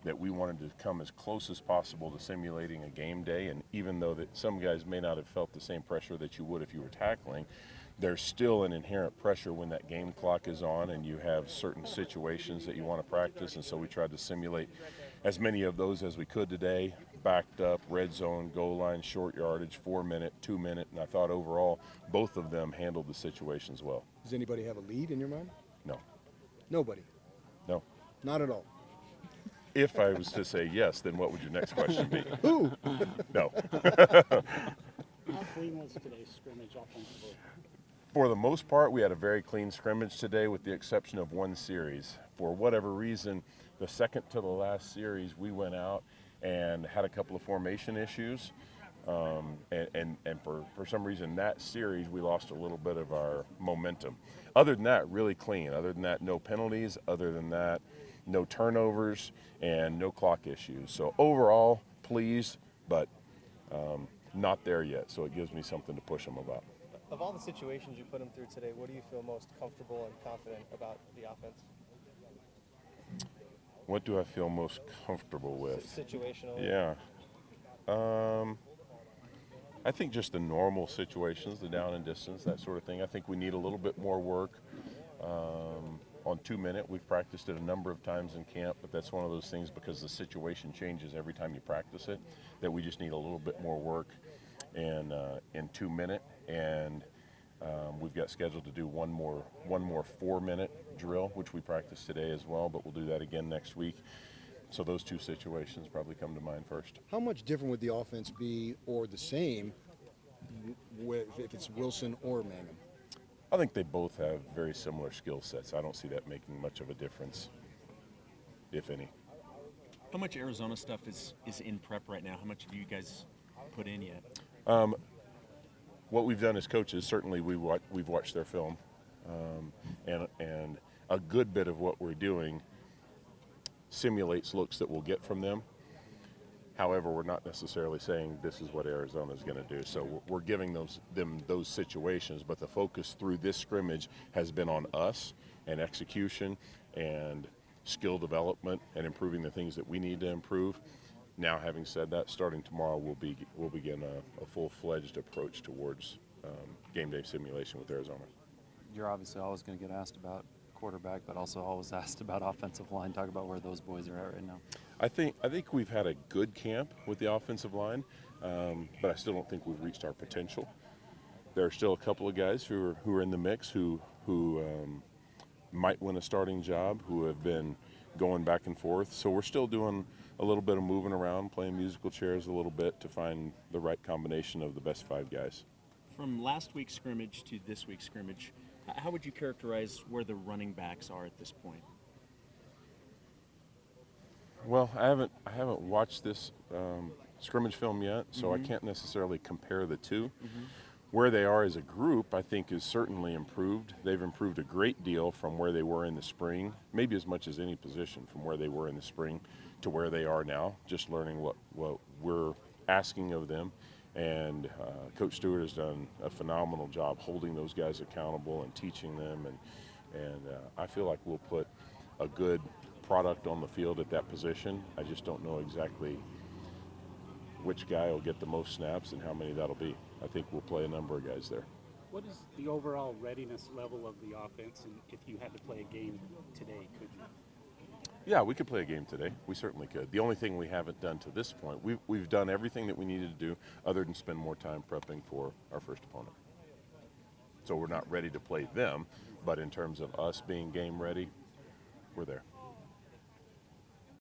that we wanted to come as close as possible to simulating a game day. And even though that some guys may not have felt the same pressure that you would if you were tackling, there's still an inherent pressure when that game clock is on and you have certain situations that you want to practice. And so we tried to simulate as many of those as we could today. Backed up, red zone, goal line, short yardage, 4 minute, 2 minute, and I thought overall both of them handled the situations well. Does anybody have a lead in your mind? No. Nobody? No. Not at all? If I was to say yes, then what would your next question be? Who? No. How clean was today's scrimmage offensively? For the most part, we had a very clean scrimmage today with the exception of one series. For whatever reason, the second to the last series, we went out and had a couple of formation issues. And for some reason, that series, we lost a little bit of our momentum. Other than that, really clean. Other than that, no penalties. Other than that, no turnovers and no clock issues. So overall, pleased, but not there yet. So it gives me something to push them about. Of all the situations you put them through today, what do you feel most comfortable and confident about the offense? What do I feel most comfortable with? Situationally. Yeah. I think just the normal situations, the down and distance, that sort of thing. I think we need a little bit more work on 2 minute. We've practiced it a number of times in camp, but that's one of those things because the situation changes every time you practice it, that we just need a little bit more work in 2 minute. And we've got scheduled to do one more 4 minute drill, which we practiced today as well, but we'll do that again next week. So those two situations probably come to mind first. How much different would the offense be, or the same, if it's Wilson or Mangum? I think they both have very similar skill sets. I don't see that making much of a difference, if any. How much Arizona stuff is in prep right now? How much have you guys put in yet? What we've done as coaches, certainly we've watched their film, and a good bit of what we're doing simulates looks that we'll get from them. However, we're not necessarily saying this is what Arizona is going to do. So we're giving them those situations, but the focus through this scrimmage has been on us and execution and skill development and improving the things that we need to improve. Now, having said that, starting tomorrow, we'll begin a full-fledged approach towards game day simulation with Arizona. You're obviously always going to get asked about quarterback, but also always asked about offensive line. Talk about where those boys are at right now. I think we've had a good camp with the offensive line, but I still don't think we've reached our potential. There are still a couple of guys who are in the mix who might win a starting job, who have been going back and forth. So we're still doing a little bit of moving around, playing musical chairs a little bit to find the right combination of the best 5 guys. From last week's scrimmage to this week's scrimmage, how would you characterize where the running backs are at this point? Well, I haven't watched this scrimmage film yet, so I can't necessarily compare the two. Where they are as a group, I think, is certainly improved. They've improved a great deal from where they were in the spring, maybe as much as any position from where they were in the spring to where they are now, just learning what we're asking of them. And Coach Stewart has done a phenomenal job holding those guys accountable and teaching them. And I feel like we'll put a good product on the field at that position. I just don't know exactly which guy will get the most snaps and how many that'll be. I think we'll play a number of guys there. What is the overall readiness level of the offense, and if you had to play a game today, could you? Yeah, we could play a game today. We certainly could. The only thing we haven't done to this point, we've done everything that we needed to do other than spend more time prepping for our first opponent. So we're not ready to play them, but in terms of us being game ready, we're there.